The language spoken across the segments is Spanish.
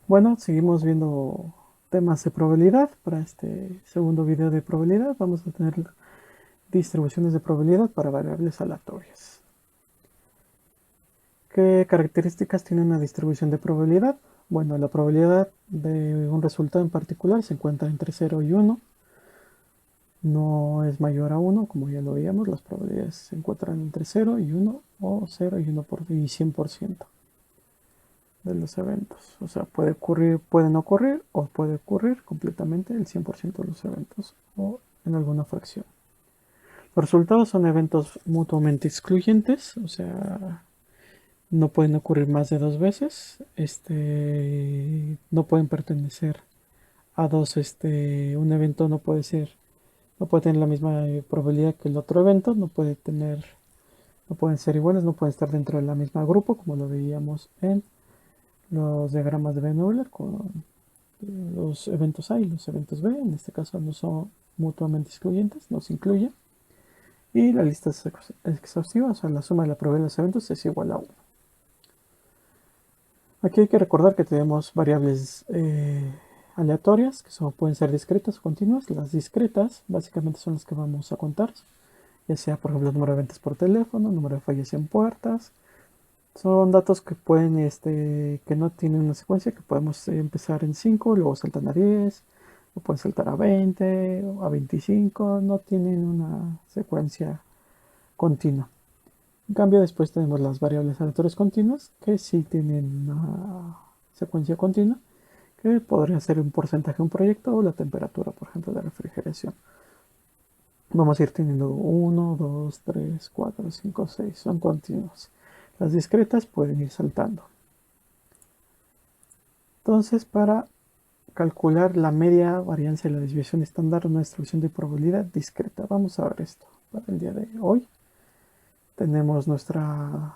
Bueno, seguimos viendo temas de probabilidad. Para este segundo video de probabilidad vamos a tener distribuciones de probabilidad para variables aleatorias. ¿Qué características tiene una distribución de probabilidad? Bueno, la probabilidad de un resultado en particular se encuentra entre 0 y 1. No es mayor a 1, como ya lo veíamos. Las probabilidades se encuentran entre 0 y 1 o 0 y 1 y 100% de los eventos. O sea, puede ocurrir, puede no ocurrir o puede ocurrir completamente el 100% de los eventos o en alguna fracción. Los resultados son eventos mutuamente excluyentes, o sea, no pueden ocurrir más de dos veces. No pueden pertenecer a dos. Un evento no puede tener la misma probabilidad que el otro evento, no pueden ser iguales, no pueden estar dentro del mismo grupo, como lo veíamos en los diagramas de Venn con los eventos A y los eventos B. En este caso no son mutuamente excluyentes, no se incluye. Y la lista es exhaustiva, o sea, la suma de la probabilidad de los eventos es igual a 1. Aquí hay que recordar que tenemos variables aleatorias, que pueden ser discretas o continuas. Las discretas básicamente son las que vamos a contar, ya sea por ejemplo el número de ventas por teléfono, el número de fallas en puertas. Son datos que pueden, que no tienen una secuencia, que podemos empezar en 5, luego saltan a 10, o pueden saltar a 20 o a 25, no tienen una secuencia continua. En cambio, después tenemos las variables aleatorias continuas, que sí tienen una secuencia continua, que podría ser un porcentaje de un proyecto o la temperatura, por ejemplo, de refrigeración. Vamos a ir teniendo 1, 2, 3, 4, 5, 6, son continuos. Las discretas pueden ir saltando. Entonces, para calcular la media varianza de la desviación estándar de una distribución de probabilidad discreta, vamos a ver esto para el día de hoy. Tenemos nuestra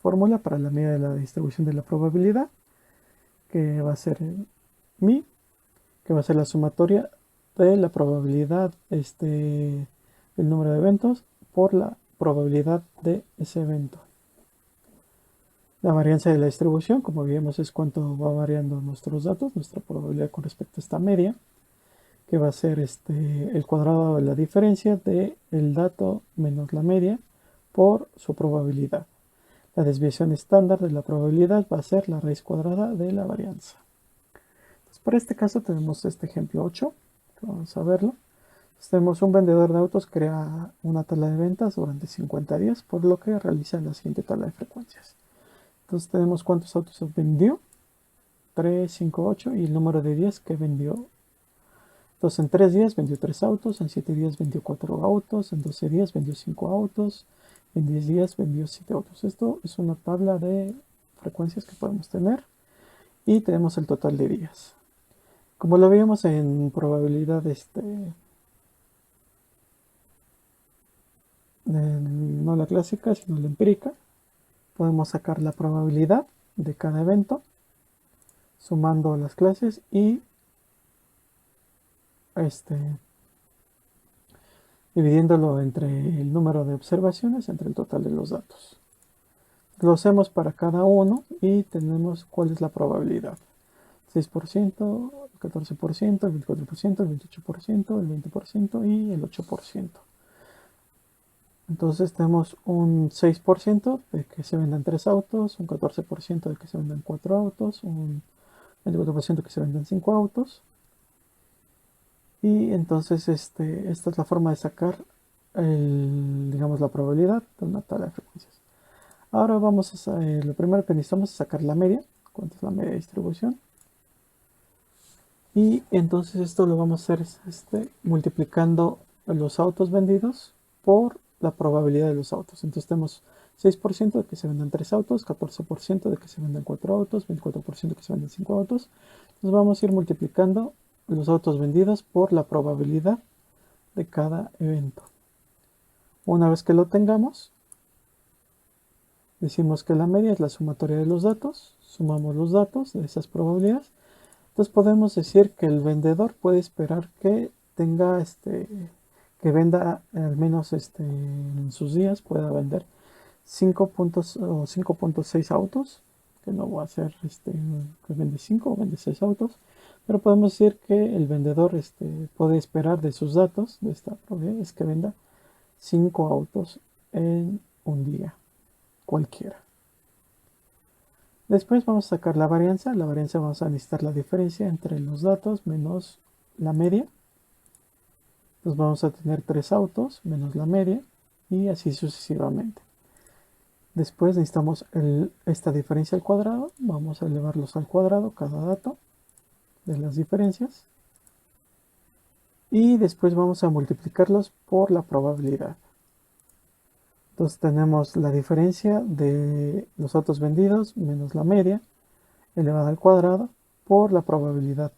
fórmula para la media de la distribución de la probabilidad, que va a ser mi, que va a ser la sumatoria de la probabilidad del número de eventos por la probabilidad de ese evento. La varianza de la distribución, como vimos, es cuánto va variando nuestros datos, nuestra probabilidad con respecto a esta media, que va a ser el cuadrado de la diferencia de el dato menos la media por su probabilidad. La desviación estándar de la probabilidad va a ser la raíz cuadrada de la varianza. Entonces, para este caso tenemos este ejemplo 8, vamos a verlo. Entonces, tenemos un vendedor de autos que crea una tabla de ventas durante 50 días, por lo que realiza la siguiente tabla de frecuencias. Entonces tenemos cuántos autos vendió, 3, 5, 8, y el número de días que vendió. Entonces en 3 días vendió 3 autos, en 7 días vendió 4 autos, en 12 días vendió 5 autos, en 10 días vendió 7 autos. Esto es una tabla de frecuencias que podemos tener y tenemos el total de días. Como lo veíamos en probabilidad, no la clásica, sino la empírica, podemos sacar la probabilidad de cada evento sumando las clases y este, dividiéndolo entre el número de observaciones entre el total de los datos. Lo hacemos para cada uno y tenemos cuál es la probabilidad. 6%, el 14%, el 24%, el 28%, el 20% y el 8%. Entonces tenemos un 6% de que se vendan 3 autos, un 14% de que se vendan 4 autos, un 24% de que se vendan 5 autos. Y entonces esta es la forma de sacar digamos, la probabilidad de una tabla de frecuencias. Ahora lo primero que necesitamos es sacar la media. ¿Cuánto es la media de distribución? Y entonces esto lo vamos a hacer multiplicando los autos vendidos por la probabilidad de los autos. Entonces tenemos 6% de que se vendan 3 autos, 14% de que se vendan 4 autos, 24% de que se vendan 5 autos. Entonces vamos a ir multiplicando los autos vendidos por la probabilidad de cada evento. Una vez que lo tengamos, decimos que la media es la sumatoria de los datos, sumamos los datos de esas probabilidades. Entonces podemos decir que el vendedor puede esperar que tenga que venda al menos en sus días pueda vender 5 puntos o 5.6 autos, que no va a ser que vende 5 o vende 6 autos, pero podemos decir que el vendedor puede esperar de sus datos de esta propiedad es que venda 5 autos en un día cualquiera. Después vamos a sacar la varianza. La varianza vamos a necesitar la diferencia entre los datos menos la media. Entonces vamos a tener 3 autos menos la media y así sucesivamente. Después necesitamos esta diferencia al cuadrado. Vamos a elevarlos al cuadrado cada dato de las diferencias. Y después vamos a multiplicarlos por la probabilidad. Entonces tenemos la diferencia de los autos vendidos menos la media elevada al cuadrado por la probabilidad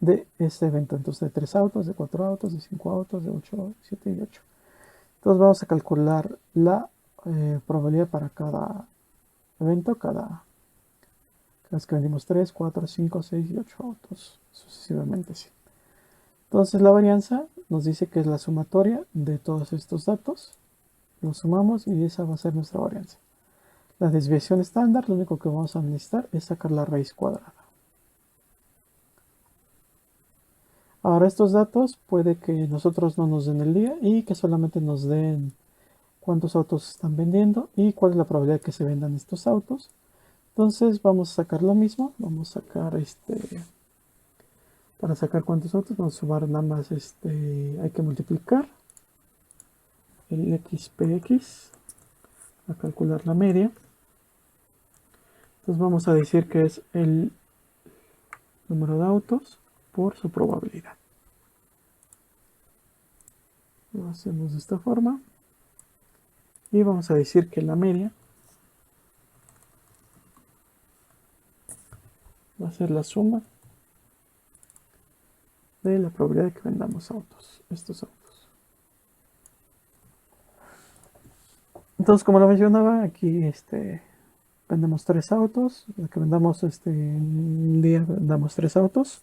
de este evento. Entonces de 3 autos, de 4 autos, de 5 autos, de 8, 7 y 8. Entonces vamos a calcular la probabilidad para cada evento, cada vez que vendimos 3, 4, 5, 6 y 8 autos, sucesivamente así. Entonces la varianza nos dice que es la sumatoria de todos estos datos. Los sumamos y esa va a ser nuestra varianza. La desviación estándar, lo único que vamos a necesitar es sacar la raíz cuadrada. Ahora estos datos puede que nosotros no nos den el día y que solamente nos den cuántos autos están vendiendo y cuál es la probabilidad de que se vendan estos autos. Entonces vamos a sacar lo mismo, vamos a sacar para sacar cuántos autos, vamos a sumar nada más hay que multiplicar el xpx a calcular la media. Entonces vamos a decir que es el número de autos por su probabilidad. Lo hacemos de esta forma. Y vamos a decir que la media va a ser la suma de la probabilidad de que vendamos estos autos. Entonces, como lo mencionaba, aquí vendemos 3 autos. La que vendamos un día vendamos 3 autos.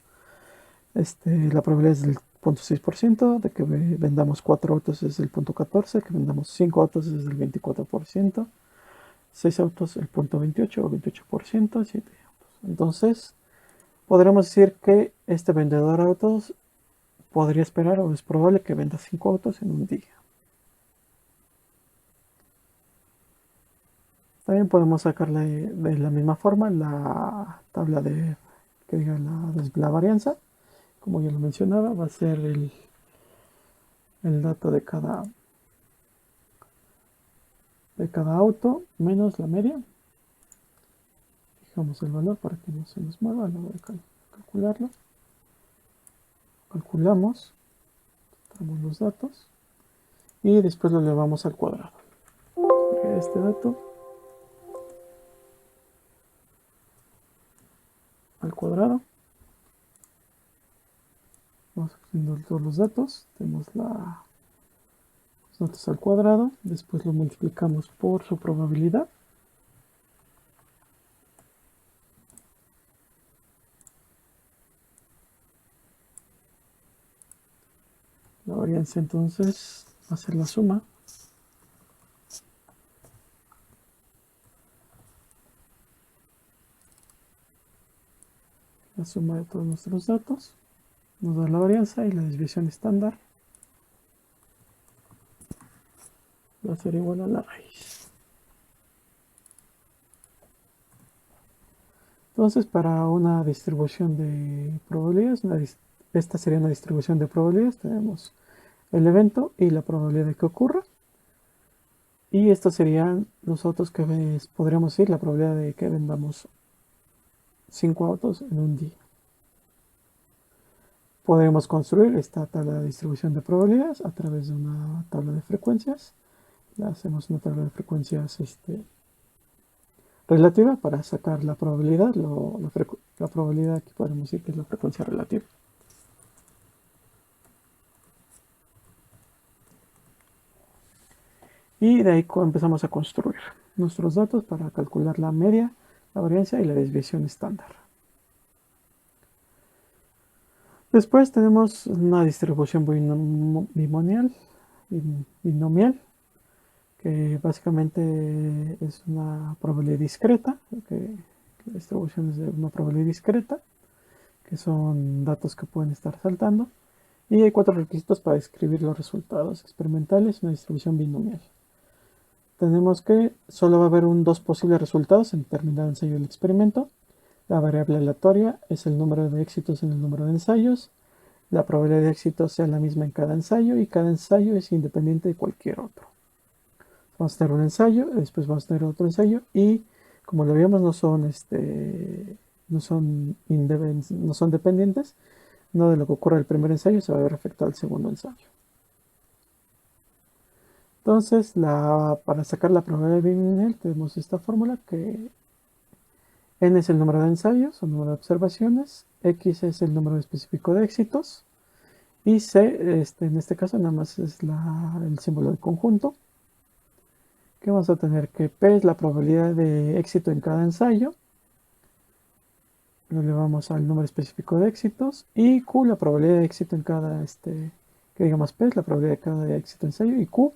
La probabilidad es del 0.6%, de que vendamos 4 autos es del 0.14%, que vendamos 5 autos es del 24%, 6 autos el 0.28 o 28%, 7 autos. Entonces, podremos decir que este vendedor de autos podría esperar o es probable que venda 5 autos en un día. También podemos sacarle de la misma forma la tabla que diga la varianza. Como ya lo mencionaba, va a ser el dato de cada auto menos la media. Fijamos el valor para que no se nos mueva a la hora de calcularlo. Calculamos, damos los datos y después lo elevamos al cuadrado. Este dato al cuadrado. Vamos poniendo todos los datos. Tenemos los datos al cuadrado. Después lo multiplicamos por su probabilidad. La varianza entonces va a ser la suma de todos nuestros datos. Nos da la varianza y la desviación estándar va a ser igual a la raíz. Entonces, para una distribución de probabilidades, esta sería una distribución de probabilidades. Tenemos el evento y la probabilidad de que ocurra. Y estos serían los autos que podríamos decir la probabilidad de que vendamos 5 autos en un día. Podremos construir esta tabla de distribución de probabilidades a través de una tabla de frecuencias. Le hacemos una tabla de frecuencias relativa para sacar la probabilidad. La probabilidad aquí podemos decir que es la frecuencia relativa. Y de ahí empezamos a construir nuestros datos para calcular la media, la varianza y la desviación estándar. Después tenemos una distribución binomial, que básicamente es una probabilidad discreta, que la distribución es de una probabilidad discreta, que son datos que pueden estar saltando, y hay 4 requisitos para describir los resultados experimentales, una distribución binomial. Tenemos que solo va a haber dos posibles resultados en determinado ensayo del experimento. La variable aleatoria es el número de éxitos en el número de ensayos. La probabilidad de éxito sea la misma en cada ensayo y cada ensayo es independiente de cualquier otro. Vamos a tener un ensayo, después vamos a tener otro ensayo y como lo vimos no son dependientes, no de lo que ocurre en el primer ensayo se va a ver afectado al segundo ensayo. Entonces, para sacar la probabilidad binomial tenemos esta fórmula que n es el número de ensayos o número de observaciones, x es el número específico de éxitos y c, en este caso nada más es el símbolo de conjunto, que vamos a tener que p es la probabilidad de éxito en cada ensayo, lo elevamos al número específico de éxitos, y q la probabilidad de éxito en cada, que digamos p es la probabilidad de cada éxito ensayo, y q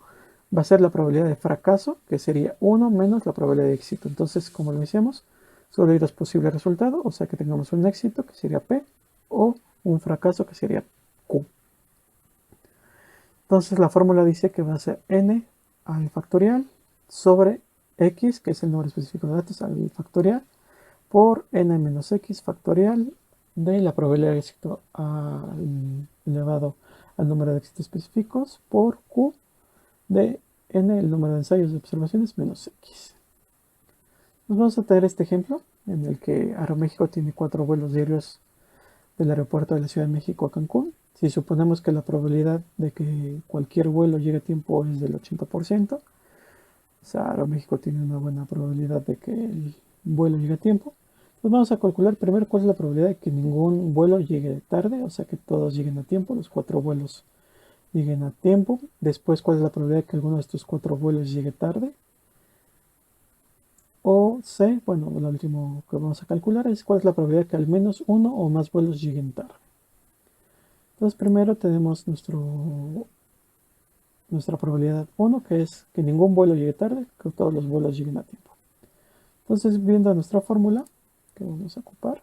va a ser la probabilidad de fracaso, que sería 1 menos la probabilidad de éxito. Entonces, como lo decíamos, solo hay dos posibles resultados, o sea que tengamos un éxito, que sería P, o un fracaso, que sería Q. Entonces, la fórmula dice que va a ser n al factorial sobre x, que es el número específico de datos, al factorial, por n menos x factorial de la probabilidad de éxito elevado al número de éxitos específicos por Q de n, el número de ensayos de observaciones, menos x. Nos vamos a tener este ejemplo en el que Aeroméxico tiene 4 vuelos diarios del aeropuerto de la Ciudad de México a Cancún. Si suponemos que la probabilidad de que cualquier vuelo llegue a tiempo es del 80%, o sea, Aeroméxico tiene una buena probabilidad de que el vuelo llegue a tiempo, pues vamos a calcular primero cuál es la probabilidad de que ningún vuelo llegue tarde, o sea que todos lleguen a tiempo, los 4 vuelos lleguen a tiempo. Después, cuál es la probabilidad de que alguno de estos 4 vuelos llegue tarde. O C, bueno, lo último que vamos a calcular es cuál es la probabilidad de que al menos uno o más vuelos lleguen tarde. Entonces, primero tenemos nuestra probabilidad 1, que es que ningún vuelo llegue tarde, que todos los vuelos lleguen a tiempo. Entonces, viendo nuestra fórmula que vamos a ocupar,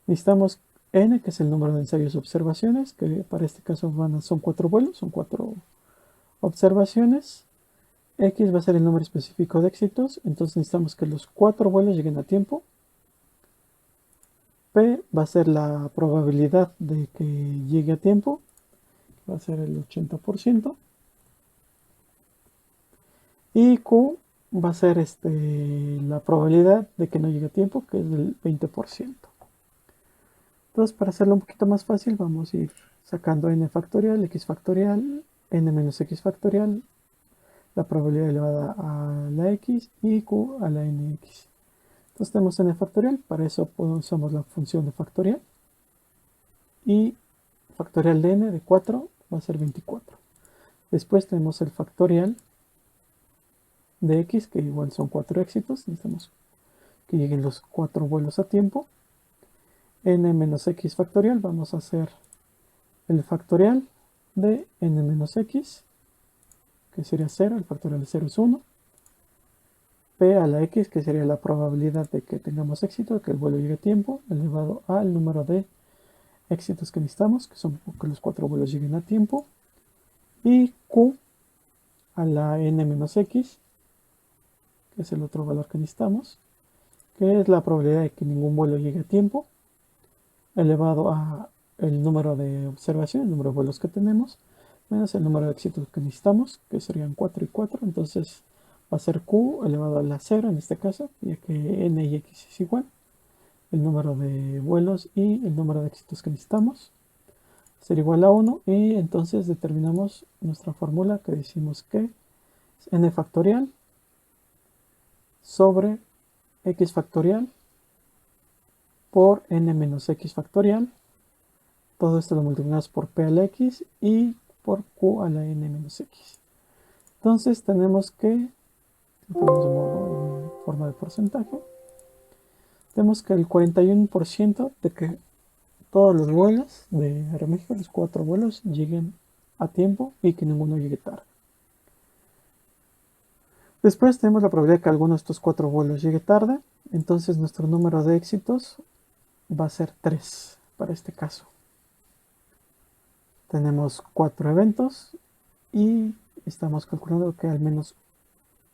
necesitamos n, que es el número de ensayos y observaciones, que para este caso son 4 vuelos, son 4 observaciones. X va a ser el número específico de éxitos, entonces necesitamos que los 4 vuelos lleguen a tiempo. P va a ser la probabilidad de que llegue a tiempo, va a ser el 80%. Y Q va a ser la probabilidad de que no llegue a tiempo, que es del 20%. Entonces, para hacerlo un poquito más fácil, vamos a ir sacando n factorial, x factorial, n menos x factorial, la probabilidad elevada a la x y q a la nx. Entonces tenemos n factorial, para eso usamos la función de factorial. Y factorial de n de 4 va a ser 24. Después tenemos el factorial de x, que igual son 4 éxitos. Necesitamos que lleguen los 4 vuelos a tiempo. N menos x factorial, vamos a hacer el factorial de n menos x, que sería 0, el factorial de 0 es 1. P a la x, que sería la probabilidad de que tengamos éxito, de que el vuelo llegue a tiempo, elevado al número de éxitos que necesitamos, que son que los 4 vuelos lleguen a tiempo. Y Q a la n menos x, que es el otro valor que necesitamos, que es la probabilidad de que ningún vuelo llegue a tiempo, elevado a el número de observaciones, el número de vuelos que tenemos, menos el número de éxitos que necesitamos, que serían 4 y 4. Entonces va a ser Q elevado a la 0 en este caso, ya que n y x es igual, el número de vuelos y el número de éxitos que necesitamos, ser igual a 1. Y entonces determinamos nuestra fórmula, que decimos que es n factorial sobre x factorial por n menos x factorial. Todo esto lo multiplicamos por p a la x y por q a la n menos x. Entonces tenemos que, lo ponemos en forma de porcentaje, tenemos que el 41% de que todos los vuelos de Aeroméxico, los 4 vuelos, lleguen a tiempo y que ninguno llegue tarde. Después tenemos la probabilidad de que alguno de estos 4 vuelos llegue tarde. Entonces nuestro número de éxitos va a ser 3 para este caso. Tenemos 4 eventos y estamos calculando que al menos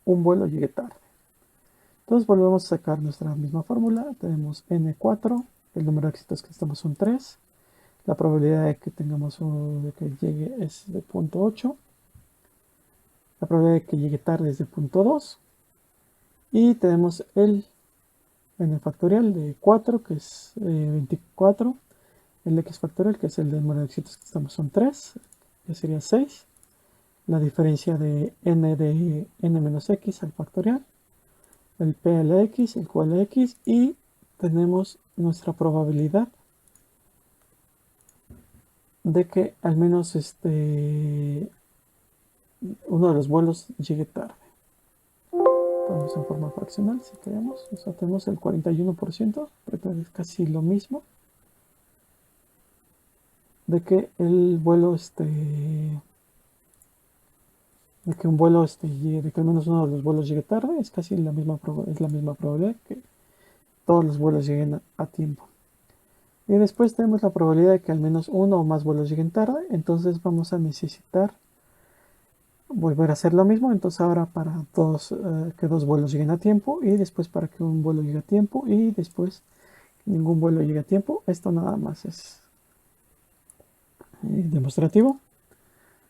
un vuelo llegue tarde. Entonces volvemos a sacar nuestra misma fórmula. Tenemos n4, el número de éxitos que necesitamos son 3. La probabilidad de que tengamos uno de que llegue es de 0.8. La probabilidad de que llegue tarde es de 0.2. Y tenemos el n factorial de 4, que es 24. El x factorial, que es el número de éxitos que necesitamos, son 3, que sería 6. La diferencia de n menos x al factorial, el p a la x, el q a la x, y tenemos nuestra probabilidad de que al menos uno de los vuelos llegue tarde. Ponemos en forma fraccional si queremos. O sea, tenemos el 41%, pero es casi lo mismo, de que el vuelo de que un vuelo de que al menos uno de los vuelos llegue tarde. Es casi la misma probabilidad que todos los vuelos lleguen a tiempo. Y después tenemos la probabilidad de que al menos uno o más vuelos lleguen tarde. Entonces vamos a necesitar volver a hacer lo mismo. Entonces ahora para que dos vuelos lleguen a tiempo, y después para que un vuelo llegue a tiempo, y después ningún vuelo llegue a tiempo. Esto nada más es demostrativo.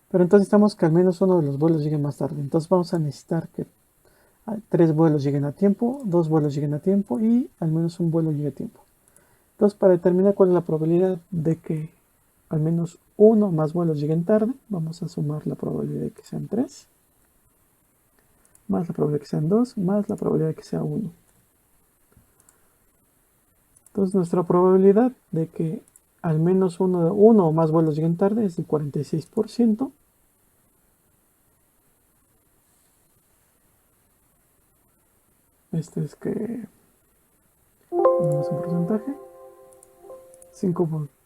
Pero entonces necesitamos que al menos uno de los vuelos llegue más tarde. Entonces vamos a necesitar que 3 vuelos lleguen a tiempo, 2 vuelos lleguen a tiempo y al menos un vuelo llegue a tiempo. Entonces, para determinar cuál es la probabilidad de que al menos uno o más vuelos lleguen tarde, vamos a sumar la probabilidad de que sean 3, más la probabilidad de que sean 2, más la probabilidad de que sea 1. Entonces, nuestra probabilidad de que al menos uno o más vuelos lleguen tarde es del 46%. Este es que tenemos un porcentaje,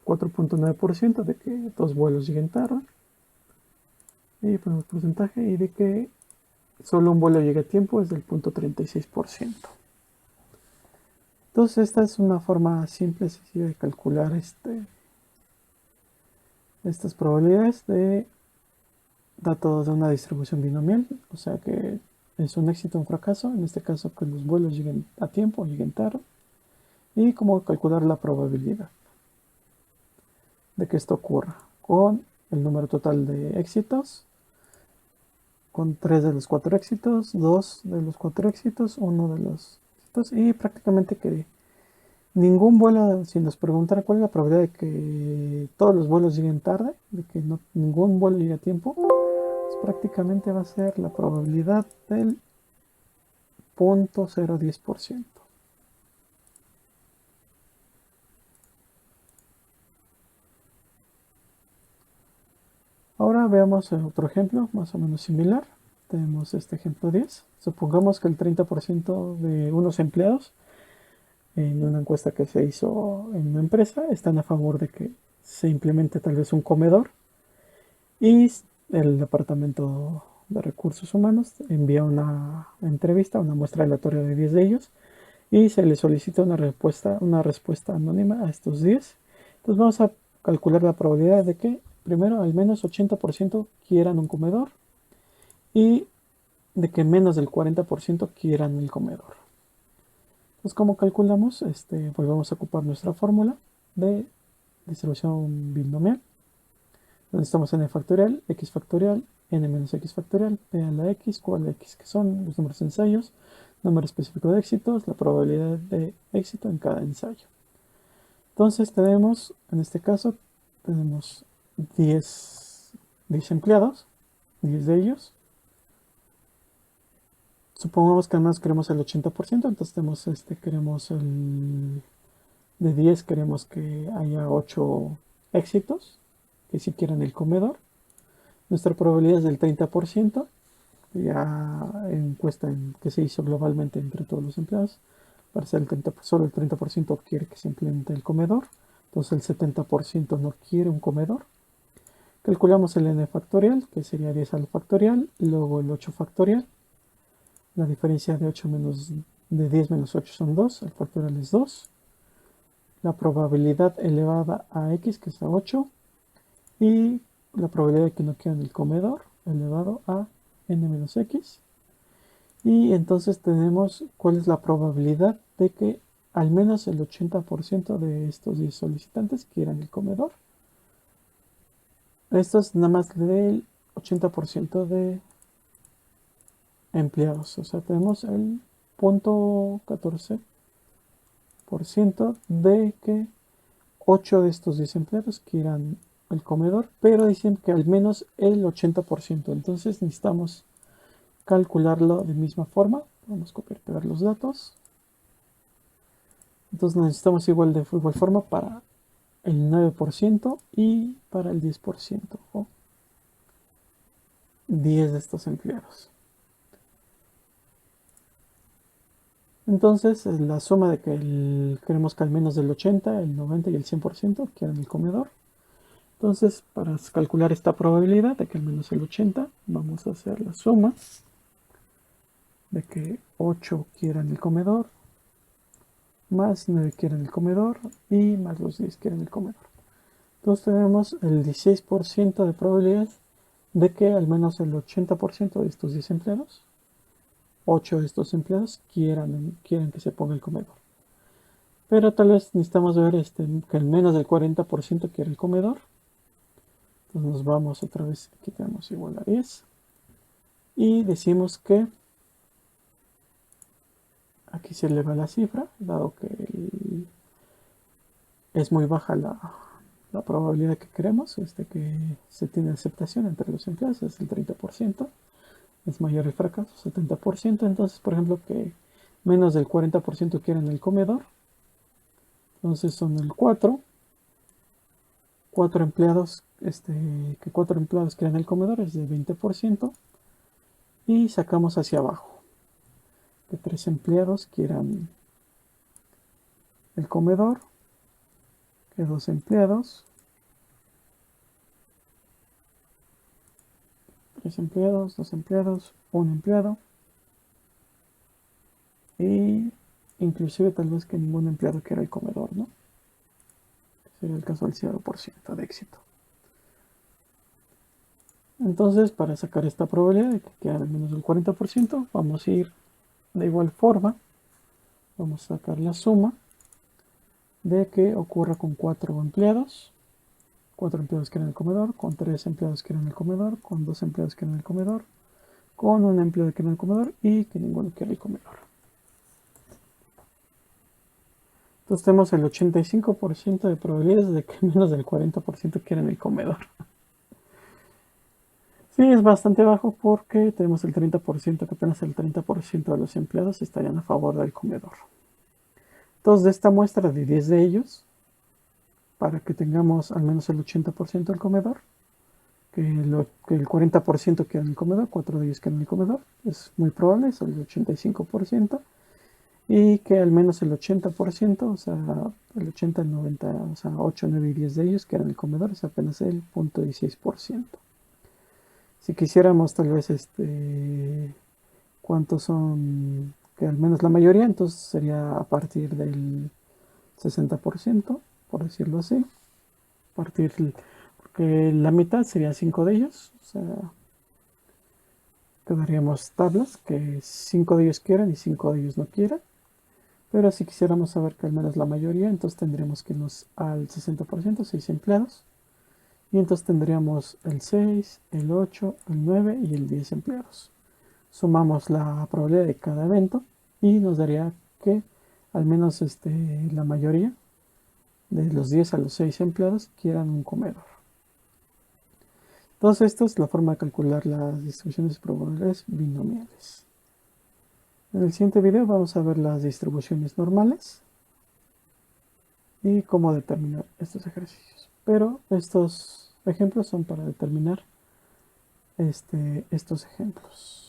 4.9% de que dos vuelos lleguen tarde. Y ponemos porcentaje, y de que solo un vuelo llegue a tiempo es del 0.36%. Entonces esta es una forma simple y sencilla de calcular estas probabilidades de datos de una distribución binomial. O sea que es un éxito o un fracaso, en este caso que los vuelos lleguen a tiempo o lleguen tarde, y cómo calcular la probabilidad de que esto ocurra con el número total de éxitos, con 3 de los 4 éxitos, 2 de los 4 éxitos, 1 de los éxitos, y prácticamente que ningún vuelo, si nos preguntara cuál es la probabilidad de que todos los vuelos lleguen tarde, de que ningún vuelo llegue a tiempo, pues prácticamente va a ser la probabilidad del 0.010%. Ahora veamos otro ejemplo más o menos similar. Tenemos este ejemplo 10. Supongamos que el 30% de unos empleados en una encuesta que se hizo en una empresa están a favor de que se implemente tal vez un comedor, y el departamento de recursos humanos envía una entrevista, una muestra aleatoria de 10 de ellos, y se les solicita una respuesta anónima a estos 10. Entonces vamos a calcular la probabilidad de que primero al menos 80% quieran un comedor, y de que menos del 40% quieran el comedor. Entonces, ¿cómo calculamos? Volvemos a ocupar nuestra fórmula de distribución binomial, donde estamos n factorial, x factorial, n menos x factorial, p a la x, q a la x, que son los números de ensayos, número específico de éxitos, la probabilidad de éxito en cada ensayo. Entonces tenemos, en este caso, tenemos 10 empleados, 10 de ellos. Supongamos que al menos queremos el 80%, entonces queremos de 10 queremos que haya 8 éxitos, que si quieren el comedor. Nuestra probabilidad es del 30%, ya en encuesta que se hizo globalmente entre todos los empleados. Parece solo el 30% quiere que se implemente el comedor, entonces el 70% no quiere un comedor. Calculamos el n factorial, que sería 10 al factorial, luego el 8 factorial, La diferencia de 10 menos 8 son 2, el factorial es 2. La probabilidad elevada a x, que es a 8. Y la probabilidad de que no quede en el comedor elevado a n menos x. Y entonces tenemos cuál es la probabilidad de que al menos el 80% de estos 10 solicitantes quieran el comedor. Esto es nada más del 80% de empleados. O sea, tenemos el 0.14% de que 8 de estos 10 empleados quieran el comedor, pero dicen que al menos el 80%. Entonces necesitamos calcularlo de misma forma. Vamos a copiar y pegar los datos. Entonces necesitamos igual de igual forma para el 9% y para el 10%, o 10 de estos empleados. Entonces la suma de que queremos que al menos del 80, el 90 y el 100% quieran el comedor. Entonces, para calcular esta probabilidad de que al menos el 80, vamos a hacer la suma de que 8 quieran el comedor, más 9 quieran el comedor y más los 10 quieran el comedor. Entonces tenemos el 16% de probabilidad de que al menos el 80% de estos 10 empleados, 8 de estos empleados, quieran que se ponga el comedor. Pero tal vez necesitamos ver que al menos el 40% quiere el comedor. Entonces nos vamos otra vez, aquí tenemos igual a 10. Y decimos que aquí se eleva la cifra, dado que es muy baja la probabilidad que queremos, que se tiene aceptación entre los empleados, es el 30%, es mayor el fracaso, 70%. Entonces, por ejemplo, que menos del 40% quieren el comedor, entonces son el 4 empleados, que 4 empleados quieran el comedor es de 20%, y sacamos hacia abajo, que 3 empleados quieran el comedor, que 2 empleados, 3 empleados, 2 empleados, 1 empleado, y inclusive tal vez que ningún empleado quiera el comedor, ¿no? Sería el caso del 0% de éxito. Entonces, para sacar esta probabilidad de que quede al menos el 40%, vamos a ir de igual forma, vamos a sacar la suma de que ocurra con 4 empleados. 4 empleados quieren el comedor, con 3 empleados quieren el comedor, con 2 empleados quieren el comedor, con un empleado que quiere el comedor y que ninguno quiere el comedor. Entonces tenemos el 85% de probabilidades de que menos del 40% quieran el comedor. Sí, es bastante bajo porque tenemos el 30%, que apenas el 30% de los empleados estarían a favor del comedor. Entonces, de esta muestra de 10 de ellos, para que tengamos al menos el 80% del comedor, que el 40% queda en el comedor, 4 de ellos quedan en el comedor, es muy probable, es el 85%, y que al menos el 80%, o sea, el 80, el 90, o sea, 8, 9 y 10 de ellos quedan en el comedor, es apenas el 0.16%. Si quisiéramos tal vez cuántos son, que al menos la mayoría, entonces sería a partir del 60%, por decirlo así. Porque la mitad sería 5 de ellos, o sea, quedaríamos tablas que 5 de ellos quieran y 5 de ellos no quieran. Pero si quisiéramos saber que al menos la mayoría, entonces tendríamos que irnos al 60%, 6 empleados. Y entonces tendríamos el 6, el 8, el 9 y el 10 empleados. Sumamos la probabilidad de cada evento y nos daría que al menos la mayoría de los 10 a los 6 empleados quieran un comedor. Entonces, esto es la forma de calcular las distribuciones probabilidades binomiales. En el siguiente video vamos a ver las distribuciones normales y cómo determinar estos ejercicios. Pero estos ejemplos son para determinar estos ejemplos.